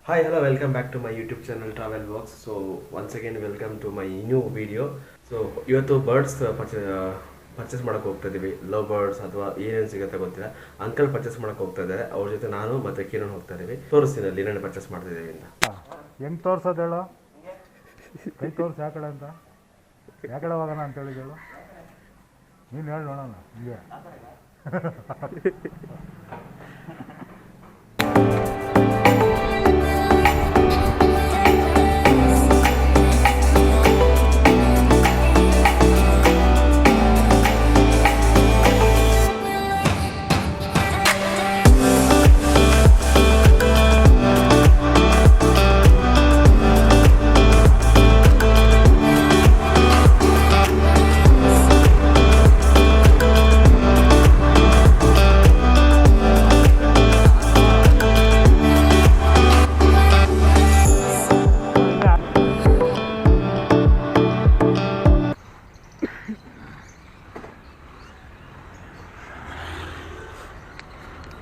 Hi, hello, welcome back to my YouTube channel Travel Vlogs. So once again welcome to my new video. So ಇವತ್ತು birds purchase ಮಾಡಕ್ಕೆ ಹೋಗ್ತಾ ಇದೀವಿ. Love birds ಅಥವಾ ಏನೇನು ಸಿಗುತ್ತೆ ಗೊತ್ತಿಲ್ಲ. ಅಂಕಲ್ ಪರ್ಚೇಸ್ ಮಾಡಕ್ಕೆ ಹೋಗ್ತಾ ಇದ್ದಾರೆ. ಅವ್ರ ಜೊತೆ ನಾನು ಮತ್ತೆ ಕಿರಣ್ ಹೋಗ್ತಾ ಇದೀವಿ. ತೋರಿಸ್ತೀನಿ ಅಲ್ಲಿ ಏನೇನು ಪರ್ಚೇಸ್ ಮಾಡ್ತಾ ಇದೀವಿ ಅಂತ. ಹೆಂಗೆ ತೋರ್ಸೋದು ಹೇಳು, ಕೈ ತೋರಿಸಿ ಯಾಕಡೆ ಅಂತ, ಯಾಕಡೆ ಹೋಗೋಣ ಅಂತ ಹೇಳಿ ಹೇಳು, ನೀನು ಹೇಳಿ ನೋಡೋಣ. ಹಿಂಗೆ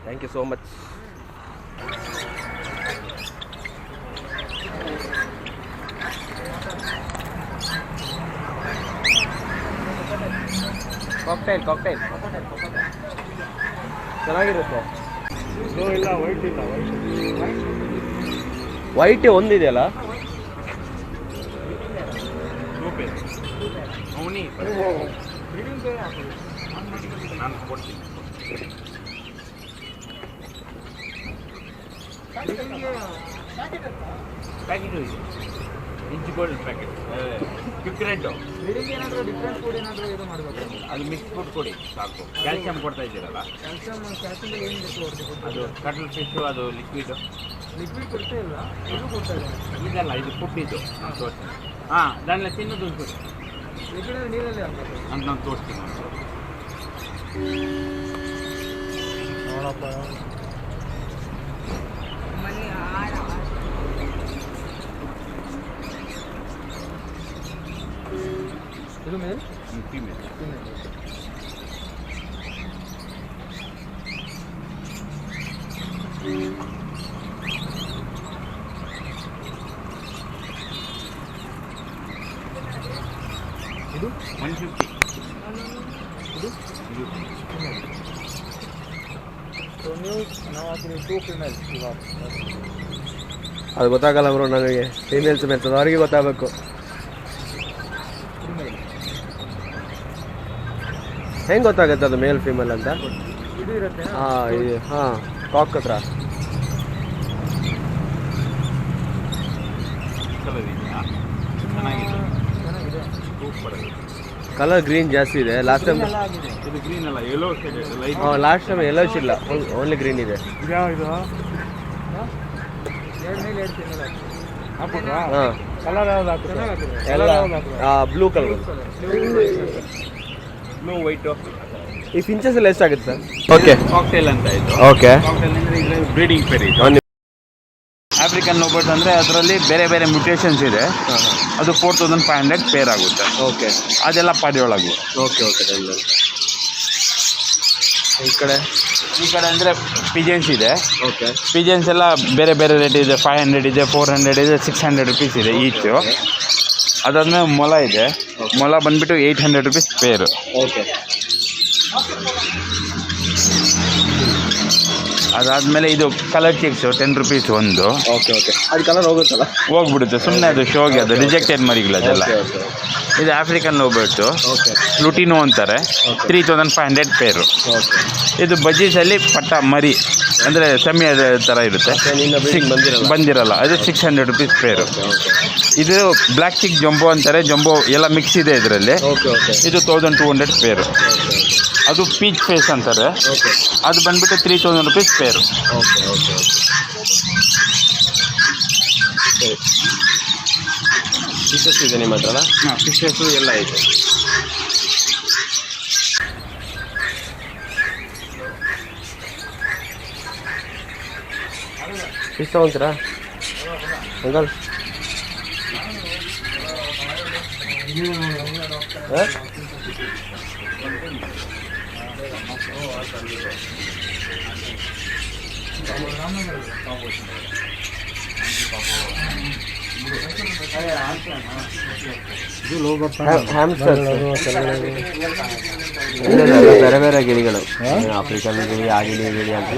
Thank you so much. Cocktail. ಚೆನ್ನಾಗಿರುತ್ತೆ. ಇಲ್ಲ, ವೈಟ್ ಇಲ್ಲ, ವೈಟ್ ಒಂದಿದೆಯಲ್ಲ, ನಾನು ಕೊಡ್ತೀನಿ. ಪ್ಯಾಕೆಟ್ ಇಂಚು ಗೋಲ್ಡ್ ಪ್ಯಾಕೆಟ್ ಕ್ವಿಕ್ ರೆಡ್. ಏನಾದರೂ ಡಿಫ್ರೆಂಟ್ ಫುಡ್ ಏನಾದರೂ ಇದು ಮಾಡಬೇಕು, ಅದು ಮಿಕ್ಸ್ ಫುಡ್ ಕೊಡಿ ಸಾಕು. ಕ್ಯಾಲ್ಸಿಯಂ ಕೊಡ್ತಾ ಇದ್ದೀರಲ್ಲ, ಕ್ಯಾಲ್ಸಿಯಂ ಏನು ಅದು ಕಟ್ಲ್ ಫಿಶು, ಅದು ಲಿಕ್ವಿಡ್ ಕೊಡ್ತಾ ಇಲ್ಲ, ಇದು ಕೊಡ್ತಾ ಇಲ್ಲ, ಇದಲ್ಲ, ಇದು ಫುಡ್ ಇದು ನಾನು ತೋರಿಸ್ತೀನಿ. ಹಾಂ, దానిలో ತಿನ್ನೋದು ಒಂಚೂರು ಲಿಕ್ವಿಡ್ ನೀರಲ್ಲಿ ಹಾಕ್ಬೇಕು ಅಂತ ನಾನು ತೋರಿಸ್ತೀನಿ. ನೋಡಪ್ಪ, ಇದು ಮೇಲ್ ಫೀಮೇಲ್. ಇದು 150. ಇದು ನಾವು ಹಾಕಿದ್ದೀವಿ 2 ಫೀಮೇಲ್. ಇವಾಗ ಅದು ಗೊತ್ತಾಗಲ್ಲ ಬ್ರೋ ನನಗೆ. ಫೀಮೇಲ್ಸ್ ಮೆತ್ತದ ಅವರಿಗೆ ಗೊತ್ತಾಗಬೇಕು. ಹೆಂಗೆ ಗೊತ್ತಾಗುತ್ತೆ ಅದು ಮೇಲ್ ಫೀಮೇಲ್ ಅಂತ? ಇದು ಇರುತ್ತೆ. ಹಾಂ ಕಾಕ್ ಹತ್ರ ಕಲರ್ ಗ್ರೀನ್ ಜಾಸ್ತಿ ಇದೆ. ಲಾಸ್ಟ್ ಟೈಮ್ ಇದು ಗ್ರೀನ್ ಅಲ್ಲ, ಯೆಲ್ಲೋ ಶೇಡ್. ಲಾಸ್ಟ್ ಟೈಮ್ ಯೆಲ್ಲೋಶ್ ಇಲ್ಲ, ಓನ್ಲಿ ಗ್ರೀನ್ ಇದೆ. ಇದು ಹಾಂ, ಕಲರ್ ಯಾವ್ದು ಹಾಕ್ತಾರೆ? ಎಲ್ಲ ಬ್ಲೂ ಕಲರ್, ಬ್ಲೂ ವೈಟ್. ಈ ಫಿಂಚಸ್ ಎಲ್ಲ ಎಷ್ಟಾಗುತ್ತೆ ಸರ್? ಓಕೆ, ಕಾಕ್ಟೇಲ್ ಅಂತ ಇದು. ಓಕೆ, ಕಾಕ್ಟೇಲ್ ಅಂದರೆ ಇದು ಬ್ರೀಡಿಂಗ್ ಪೇರ್. ಆಫ್ರಿಕನ್ ಲೋಬರ್ಟ್ ಅಂದರೆ ಅದರಲ್ಲಿ ಬೇರೆ ಬೇರೆ ಮ್ಯೂಟೇಷನ್ಸ್ ಇದೆ. ಅದು 4500 ಪೇರ್ ಆಗುತ್ತೆ. ಓಕೆ, ಅದೆಲ್ಲ ಪಾಡಿಯೊಳಗೆ. ಓಕೆ. ಈ ಕಡೆ ಅಂದರೆ ಪಿಜನ್ಸ್ ಇದೆ. ಓಕೆ, ಪಿಜನ್ಸ್ ಎಲ್ಲ ಬೇರೆ ಬೇರೆ ರೇಟ್ ಇದೆ. 500 ಇದೆ, 400 ಇದೆ, 600 ರುಪೀಸ್ ಇದೆ ಈಚು. ಅದಾದ್ಮೇಲೆ ಮೊಲ ಇದೆ. ಮೊಲ ಬಂದ್ಬಿಟ್ಟು 800 ರುಪೀಸ್ ಪೇರು. ಓಕೆ, ಅದಾದಮೇಲೆ ಇದು ಕಲರ್ ಚಿಕ್ಸು 10 ರುಪೀಸ್ ಒಂದು. ಓಕೆ. ಅದು ಕಲರ್ ಹೋಗುತ್ತಲ್ಲ? ಹೋಗ್ಬಿಡುತ್ತೆ, ಸುಮ್ಮನೆ ಅದು ಶೋಗೆ, ಅದು ರಿಜೆಕ್ಟೆಡ್ ಮರಿಗಳು ಅದೆಲ್ಲ. ಇದು ಆಫ್ರಿಕನ್ ಲೋಬರ್ಟ್ಸು, ಲುಟಿನೋ ಅಂತಾರೆ. 3500 ಪೇರು. ಇದು ಬಜೀಸಲ್ಲಿ ಪಟ್ಟ ಮರಿ, ಅಂದರೆ ಸೆಮಿ ಥರ ಇರುತ್ತೆ, ಬಂದಿರಲ್ಲ. ಅದು 600 ರುಪೀಸ್ ಪೇರು. ಇದು ಬ್ಲ್ಯಾಕ್ ಚಿಕ್ ಜಂಬೋ ಅಂತಾರೆ. ಜಂಬೋ ಎಲ್ಲ ಮಿಕ್ಸ್ ಇದೆ ಇದರಲ್ಲಿ. ಇದು 1200 ಪೇರು. ಅದು ಪೀಚ್ ಫೇಸ್ ಅಂತಾರೆ. ಅದು ಬಂದ್ಬಿಟ್ಟು 3000 ರುಪೀಸ್ ಪೇರು. ಫಿಶಸ್ ಇದೆ ನಿಮ್ಮ ಹತ್ರ? ಹಾಂ, ಫಿಶಸ್ಸು ಎಲ್ಲ ಇದೆ. ಫಿಶ್ ತಗೊಂತೀರಾ ಅಂಕಲ್? ಬೇರೆ ಬೇರೆ ಗಿಳಿಗಳು, ಆಫ್ರಿಕನ್ ಗಿಳಿ, ಆ ಗಿಳಿ ಗಿಳಿ ಅಂತ.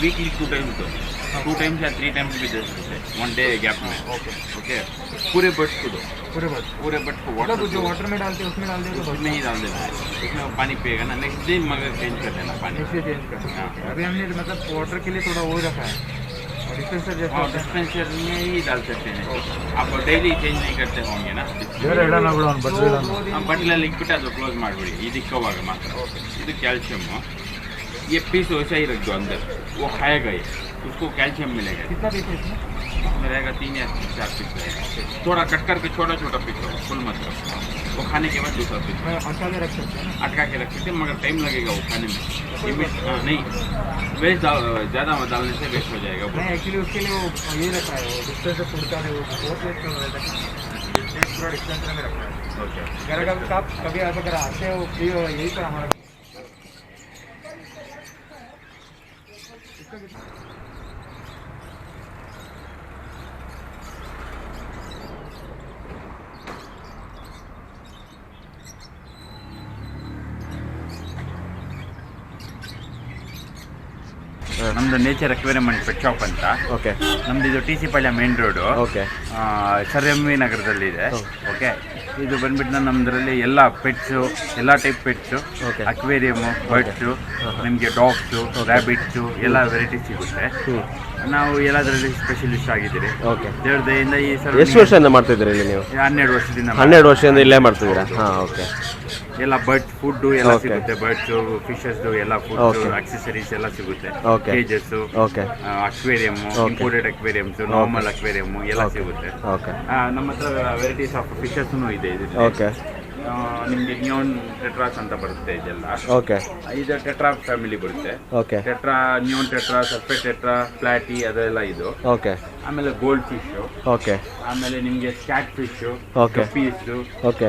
वीकली 2 टाइम्स दो, 2 टाइम्स या 3 टाइम्स भी दे सकते हैं, 1 डे गैप में. ओके. पूरे बर्ड्स को दो, पूरे बर्ड्स को वाटर, जो वाटर में डालते हैं उसमें डाल दो, उसमें ही डाल देना है. उसमें पानी पिएगा ना, नेक्स्ट डे मगर चेंज कर देना पानी. चेंज कर. अभी हमने मतलब वाटर के लिए थोड़ा वो रखा है, डिस्पेंसर जैसा. डिस्पेंसर में ही डाल सकते हैं. आप ಡೈಲಿ ಚೇಂಜ್ नहीं करते होंगे ना. ಬಟ್ಲಲ್ಲಿ ಇಟ್ಬಿಟ್ಟು ಅದು ಕ್ಲೋಸ್ ಮಾಡಿಬಿಡಿ, ಇದಕ್ಕೋವಾಗ ಮಾತ್ರ. ಇದು ಕ್ಯಾಲ್शियम. ये पीस वैसा ही रख दो अंदर, वो खाएगा ये, उसको कैल्शियम मिलेगा. कितना पीस है इसमें रहेगा? 3 या 4 पीस रहेगा. थोड़ा कट करके छोटा छोटा पीस होगा, फुल मतलब. वो खाने के बाद दूसरा पीस अटका के रख सकते हैं. अटका के रख सकते हैं, मगर टाइम लगेगा वो खाने में. नहीं, वेस्ट ज़्यादा डालने से वेस्ट हो जाएगा. नहीं, एक्चुअली उसके लिए वो ये रखा है, वो डिस्टेंस से फूडता है, वो बहुत वेस्ट हो रहा है. पूरा डिस्टेंसर में रखा है. ओके. अगर आप कभी अगर आते हो फ्री हो, यही पर हमारा ನಮ್ಮದು ನೇಚರ್ ಎಕ್ವೇರಿಯಂಟ್ ಪೆಟ್ ಶಾಪ್ ಅಂತ. ಓಕೆ. ನಮ್ಮದು ಇದು T C Palya main road. Okay. Sir M V ನಗರದಲ್ಲಿದೆ. ಓಕೆ. ಇದು ಬಂದ್ಬಿಟ್ಟು ನಮ್ಮದ್ರಲ್ಲಿ ಎಲ್ಲ ಪೆಟ್ಸು, ಎಲ್ಲ ಟೈಪ್ ಪೆಟ್ಸು, ಅಕ್ವೇರಿಯಮು, ಬರ್ಡ್ಸು, ನಿಮಗೆ ಡಾಗ್ಸು, ರ್ಯಾಬಿಟ್ಸು ಎಲ್ಲ ವೆರೈಟಿ ಸಿಗುತ್ತೆ. ನಾವು ಎಲ್ಲದರಲ್ಲಿ ಸ್ಪೆಷಲಿಸ್ಟ್ ಆಗಿದ್ದೀರಿ. ಓಕೆ. ದೇವ್ರ ದಯಿಂದ ಈ ಸರ್ ಎಷ್ಟು ವರ್ಷದಿಂದ ಮಾಡ್ತಿದ್ದೀರಿ ಇಲ್ಲಿ ನೀವು? 12 ವರ್ಷದಿಂದ. 12 ವರ್ಷದಿಂದ ಇಲ್ಲೇ ಮಾಡ್ತಿದ್ದೀರಾ? ಹಾಂ. ಓಕೆ. ಎಲ್ಲ ಬರ್ಡ್ ಫುಡ್ಡು ಎಲ್ಲ ಸಿಗುತ್ತೆ, ಬರ್ಡ್ಸು, ಫಿಶಸ್ದು ಎಲ್ಲ ಫುಡ್ಡು, ಅಕ್ಸೆಸರೀಸ್ ಎಲ್ಲ ಸಿಗುತ್ತೆ. ಕೇಜಸ್ಸು, ಅಕ್ವೇರಿಯಮ್ಮು, ಇಂಪೋರ್ಟೆಡ್ ಅಕ್ವೇರಿಯಮ್ಸು, ನಾರ್ಮಲ್ ಅಕ್ವೇರಿಯಮ್ಮು ಎಲ್ಲ ಸಿಗುತ್ತೆ. ನಮ್ಮ ಹತ್ರ ವೆರೈಟೀಸ್ ಆಫ್ ಫಿಶಸ್ನು ಇದೆ. ಓಕೆ. ನಿಮಗೆ ನ್ಯೂನ್ ಟೆಟ್ರಾಸ್ ಅಂತ ಬರುತ್ತೆ ಇದೆಲ್ಲ. ಓಕೆ. ಇದು ಟೆಟ್ರಾ ಫ್ಯಾಮಿಲಿ ಬರುತ್ತೆ. Okay. Tetra, neon tetra, serpae tetra, platy ಅದೆಲ್ಲ ಇದು. ಓಕೆ. ಆಮೇಲೆ ಗೋಲ್ಡ್ ಫಿಶು. ಓಕೆ. ಆಮೇಲೆ ನಿಮಗೆ scat fish, piece, okay,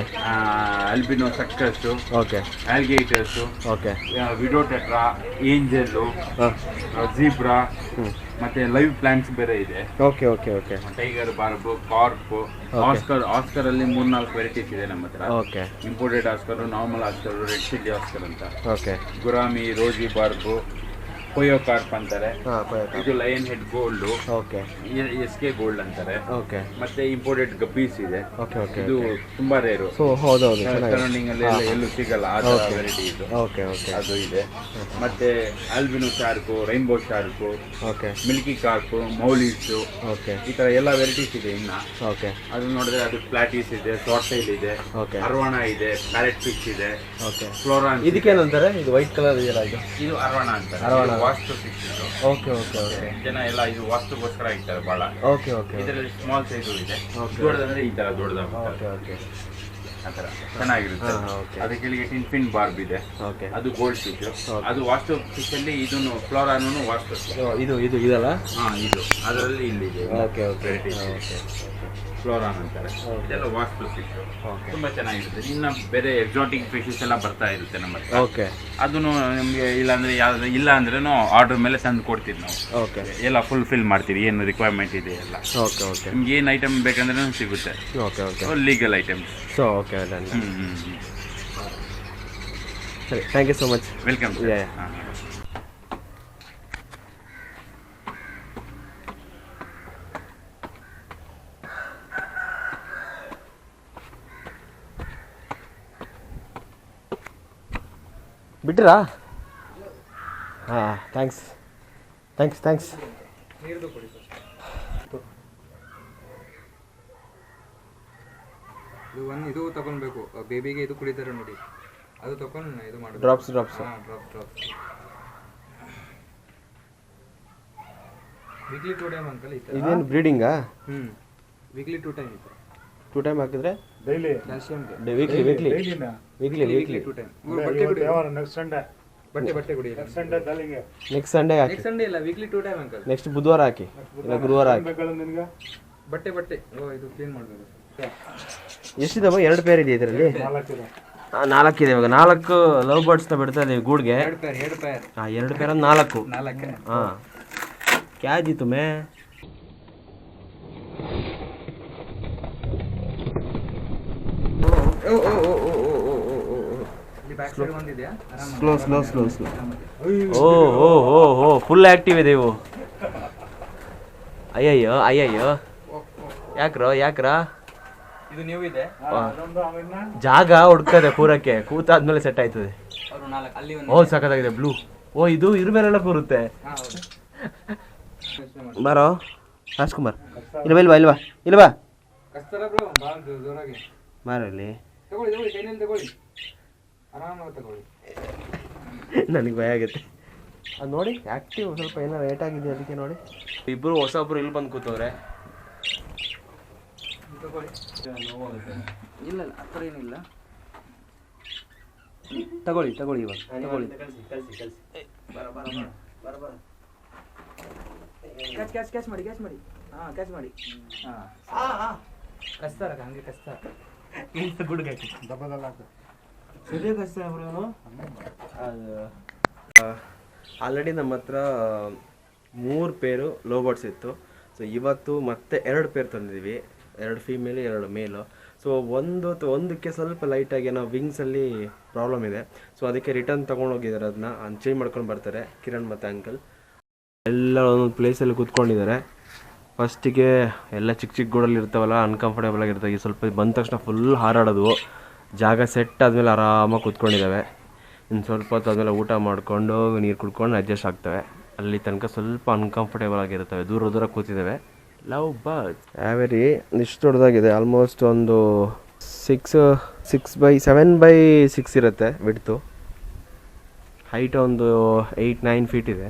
albino suckers, okay, alligators, okay, widow tetra, angel, zebra, ಮತ್ತೆ ಲೈವ್ ಪ್ಲಾಂಟ್ಸ್ ಬೇರೆ ಇದೆ. Okay okay okay. Tiger barb, carp, oscar ಅಲ್ಲಿ 3-4 varieties ಇದೆ ನಮ್ಮ ಹತ್ರ. Okay. Imported oscar, normal oscar, red chilli oscar ಅಂತ. Okay. Gourami, rosy barb, koi carp ಅಂತಾರೆ. ಇದು lion head gold. Okay. S K gold ಅಂತಾರೆ. ಓಕೆ. ಮತ್ತೆ ಇಂಪೋರ್ಟೆಡ್ ಗಪ್ಪೀಸ್ ಇದೆ. Okay okay. ಇದು ತುಂಬಾ ರೇರು. ಸೊ ಹೌದೌದು, ಸರೌಂಡಿಂಗ್ ಅಲ್ಲಿ ಎಲ್ಲೂ ಸಿಗಲ್ಲ ಆ ತರ ವೆರೈಟಿ ಇದು. Okay okay. ಅದು ಇದೆ. ಮತ್ತೆ albino shark, rainbow shark, okay, milky carp, mollies, okay, ಈ ತರ ಎಲ್ಲ ವೆರೈಟೀಸ್ ಇದೆ ಇನ್ನ. ಓಕೆ. ಅದು ನೋಡಿದ್ರೆ ಅದು ಪ್ಲಾಟೀಸ್ ಇದೆ, ಶಾರ್ಟೈಲ್ ಇದೆ, ಓಕೆ, ಅರ್ವಾಣ ಇದೆ, ಪ್ಯಾರೆಟ್ ಫಿಶ್ ಇದೆ. ಓಕೆ. ಫ್ಲೋರಾನ್. ಇದಕ್ಕೇನಂತಾರೆ? ಇದು ವೈಟ್ ಕಲರ್ ಇದೆಯಲ್ಲ, ಇದು ಅರ್ವಾಣ ಅಂತಾರೆ. ಅರ್ವಾಣ ವಾಸ್ತು ಫಿಶ್ ಇದು. Okay okay okay. ಜನ ಎಲ್ಲ ಇದು ವಾಸ್ತುಗೋಸ್ಕರ ಇರ್ತಾರೆ ಭಾಳ. Okay okay. ಇದರಲ್ಲಿ ಸ್ಮಾಲ್ ಸೈಜು ಇದೆ, ದೊಡ್ಡದಂದ್ರೆ ಈ ತರ ದೊಡ್ಡದಾಗುತ್ತೆ. Okay okay. ಆ ಥರ ಚೆನ್ನಾಗಿರುತ್ತೆ. ಅದಕ್ಕೆ ಕೆಳಗೆ ಟಿನ್ಫಿನ್ ಬಾರ್ಬ್ ಇದೆ. ಓಕೆ. ಅದು ಗೋಲ್ಡ್ ಫಿಶ್. ಅದು ವಾಸ್ತು ಫಿಶ್ ಅಲ್ಲಿ ಇದನ್ನು ಫ್ಲೋರಾನು ವಾಸ್ತು. ಇದು ಇದು ಇದಲ್ಲ? ಹಾಂ, ಇದು ಅದರಲ್ಲಿ ಇಲ್ಲಿದೆ. Okay okay. ಫ್ಲೋರಾನ್ ಅಂತಾರೆ. ಇದೆಲ್ಲ ವಾಸ್ತು ಫಿಶ್. ತುಂಬ ಚೆನ್ನಾಗಿರುತ್ತೆ. ಇನ್ನು ಬೇರೆ ಎಕ್ಸಾಟಿಕ್ ಫಿಶಸ್ ಎಲ್ಲ ಬರ್ತಾ ಇರುತ್ತೆ ನಮ್ಮ ಹತ್ರ. ಓಕೆ. ಅದನ್ನು ನಮಗೆ ಇಲ್ಲಾಂದರೆ ಯಾವ್ದು ಇಲ್ಲ ಅಂದ್ರೂ ಆರ್ಡರ್ ಮೇಲೆ ತಂದು ಕೊಡ್ತೀವಿ ನಾವು. ಓಕೆ. ಎಲ್ಲ ಫುಲ್ಫಿಲ್ ಮಾಡ್ತೀವಿ, ಏನು ರಿಕ್ವೈರ್ಮೆಂಟ್ ಇದೆ ಎಲ್ಲ. Okay okay. ನಿಮ್ಗೆ ಏನು ಐಟಮ್ ಬೇಕಂದ್ರೆ ಸಿಗುತ್ತೆ. Okay okay. Legal items. So okay. ಸರಿ, thank you so much. Welcome. ಹಾಂ. ಬಿಟ್ರಾ? ಹಾಂ, ಥ್ಯಾಂಕ್ಸ್ ಥ್ಯಾಂಕ್ಸ್ ಥ್ಯಾಂಕ್ಸ್. ಇದು ತಗೊಳ್ಬೇಕು, ಬೇಬಿಗೆ ಇದು ಕುಡಿತಾರೆ ನೋಡಿ, ಅದು ತಗೊಂಡು ಇದು ಮಾಡಿ drops drops weekly 2 time uncle ಈ ತರ. ಇದೇನು ಬ್ರೀಡಿಂಗಾ? ವೀಕ್ಲಿ 2 ಟೈಮ್ ಇದೆ. 2 ಟೈಮ್ ಹಾಕಿದ್ರೆ ಡೈಲಿ ಕ್ಯಾಲ್ಸಿಯಂ ವೀಕ್ಲಿ 2 ಟೈಮ್. ಬಟ್ಟೆ ಕುಡಿ ನೆಕ್ಸ್ಟ್ ಸಂಡೇ ಹಾಕಿ. ನೆಕ್ಸ್ಟ್ ಸಂಡೇ ಇಲ್ಲ, ವೀಕ್ಲಿ 2 ಟೈಮ್ ಅಂಕಲ್. ನೆಕ್ಸ್ಟ್ ಬುಧವಾರ ಹಾಕಿ, ಇಲ್ಲ ಗುರುವಾರ ಹಾಕಿ. ಬಟ್ಟೆ ಇದು ಕ್ಲೀನ್ ಮಾಡಬೇಕು. ಎಷ್ಟಿದಾವ? 2 ಪೇರ್ ಇದೆ ಇದರಲ್ಲಿ. 4 ಇದೆ. ಇವಾಗ 4 ಲವ್ ಬರ್ಡ್ಸ್ನ ಬಿಡ್ತಾ ಇದೀವಿ ಗೂಡ್ಗೆ. 2 ಪೇರ್ 2 ಪೇರ್ 4. ಹಾಂ, ಕ್ಯಾ ಜಿ ತುಮೆ? ಸ್ಲೋ ಓ ಫುಲ್ ಆಕ್ಟಿವ್ ಇದೆ ಇವು. ಅಯ್ಯಯ್ಯೋ ಯಾಕ್ರೋ ಇದು ನೀವು ಇದೆ. ಜಾಗ ಹುಡ್ಕದೆ ಕೂರಕ್ಕೆ, ಕೂತಾದ್ಮೇಲೆ ಸೆಟ್ ಆಯ್ತದೆ. ಸಖತ್ತಾಗಿದೆ ಬ್ಲೂ. ಇದು ಇದ್ರ ಮೇಲೆಲ್ಲ ಕೂರುತ್ತೆ. ಬಾರೋ ರಾಜ್ಕುಮಾರ್, ಇಲ್ವಾ ಬಾರಲ್ಲಿ. ನನಗೆ ಭಯ ಆಗುತ್ತೆ ಅದು ನೋಡಿ. ಆಕ್ಟಿವ್ ಸ್ವಲ್ಪ ಏನೋ ಲೇಟ್ ಆಗಿದೆ ಅದಕ್ಕೆ ನೋಡಿ. ಇಬ್ಬರು ಹೊಸೊಬ್ರು ಇಲ್ಲಿ ಬಂದು ಕೂತವ್ರೆ. ಇಲ್ಲ ಆ ಥರ ಏನಿಲ್ಲ, ತಗೊಳ್ಳಿ ಇವಾಗ ತಗೊಳ್ಳಿ. ಕ್ಯಾಚ್ ಮಾಡಿ ಹಾಂ ಕ್ಯಾಚ್ ಮಾಡಿ. ಹಾಂ ಕಸ್ತಾರ ಹಂಗೆ ಕಸ್ತಾರ ಗುಡ್ಗೆ ಸರಿಯಾಗಿ ಕಸ್ತಾರ ಬ್ರೋ. ಆಲ್ರೆಡಿ ನಮ್ಮ ಹತ್ರ 3 ಪೇರು ಲೋ ಬರ್ಡ್ಸ್ ಇತ್ತು. ಸೊ ಇವತ್ತು ಮತ್ತೆ 2 ಪೇರ್ ತಂದಿದ್ದೀವಿ, 2 ಫೀಮೇಲು 2 ಮೇಲು. ಸೊ ಒಂದಕ್ಕೆ ಸ್ವಲ್ಪ ಲೈಟಾಗಿ ನಾವು ವಿಂಗ್ಸಲ್ಲಿ ಪ್ರಾಬ್ಲಮ್ ಇದೆ. ಸೊ ಅದಕ್ಕೆ ರಿಟರ್ನ್ ತೊಗೊಂಡೋಗಿದ್ದಾರೆ, ಅದನ್ನ ಚೇಂಜ್ ಮಾಡ್ಕೊಂಡು ಬರ್ತಾರೆ ಕಿರಣ್ ಮತ್ತು ಅಂಕಲ್. ಎಲ್ಲ ಒಂದೊಂದು ಪ್ಲೇಸಲ್ಲಿ ಕೂತ್ಕೊಂಡಿದ್ದಾರೆ. ಫಸ್ಟಿಗೆ ಎಲ್ಲ ಚಿಕ್ಕ ಗೂಡಲ್ಲಿ ಇರ್ತಾವಲ್ಲ, ಅನ್ಕಂಫರ್ಟೇಬಲ್ ಆಗಿರ್ತವೆ. ಈ ಸ್ವಲ್ಪ ಬಂದ ತಕ್ಷಣ ಫುಲ್ ಹಾರಾಡೋದು. ಜಾಗ ಸೆಟ್ ಆದಮೇಲೆ ಆರಾಮಾಗಿ ಕೂತ್ಕೊಂಡಿದ್ದಾವೆ. ಇನ್ನು ಸ್ವಲ್ಪ ಹೊತ್ತು ಆದಮೇಲೆ ಊಟ ಮಾಡಿಕೊಂಡು ನೀರು ಕುಡ್ಕೊಂಡು ಅಡ್ಜಸ್ಟ್ ಆಗ್ತವೆ. ಅಲ್ಲಿ ತನಕ ಸ್ವಲ್ಪ ಅನ್ಕಂಫರ್ಟೇಬಲ್ ಆಗಿರ್ತವೆ, ದೂರ ಕೂತಿದ್ದಾವೆ. ಲವ್ ಬರ್ಡ್ಸ್ ಆವೆರಿ ಇಷ್ಟು ದೊಡ್ಡದಾಗಿದೆ. ಆಲ್ಮೋಸ್ಟ್ ಒಂದು 7x6 ಇರುತ್ತೆ ವಿಡ್ತು. ಹೈಟ್ ಒಂದು 8-9 ಫೀಟ್ ಇದೆ.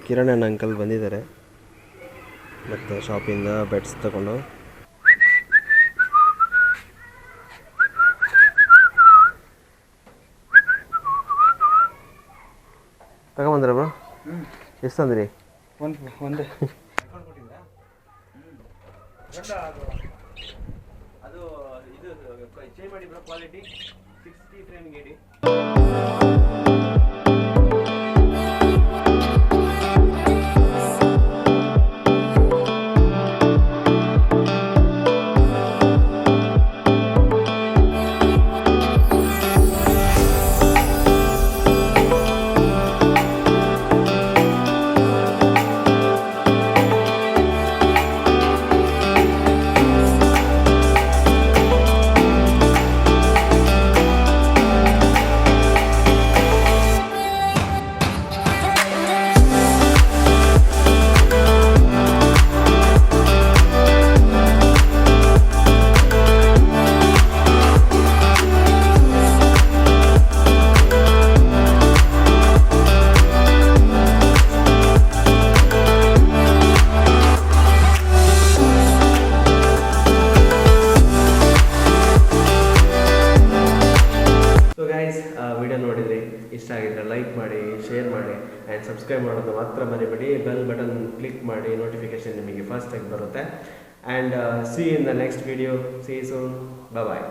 ಕಿರಣ್ ನನ್ನ ಅಂಕಲ್ ಬಂದಿದ್ದಾರೆ ಮತ್ತು ಶಾಪಿಂದ ಬೆಡ್ಸ್ ತಗೊಂಡು. ತಗೊಂಬಂದ್ರ ಬ್ರೋ? ಎಷ್ಟು ತಂದ್ರಿ? ಒಂದೇ. ಅದು ಇದು ಚೇಂಜ್ ಮಾಡಿ ಬ್ರೋ, ಕ್ವಾಲಿಟಿ 60 ಫ್ರೇಮಿಂಗ್ ಇಡಿ. ವಿಡಿಯೋ ನೋಡಿದರೆ ಇಷ್ಟ ಆಗಿದ್ರೆ ಲೈಕ್ ಮಾಡಿ, ಶೇರ್ ಮಾಡಿ ಆ್ಯಂಡ್ ಸಬ್ಸ್ಕ್ರೈಬ್ ಮಾಡೋದು ಮಾತ್ರ ಮರಿಬೇಡಿ. ಬೆಲ್ ಬಟನ್ ಕ್ಲಿಕ್ ಮಾಡಿ, ನೋಟಿಫಿಕೇಶನ್ ನಿಮಗೆ ಫಾಸ್ಟಾಗಿ ಬರುತ್ತೆ. And see in the next video. See you soon. Bye.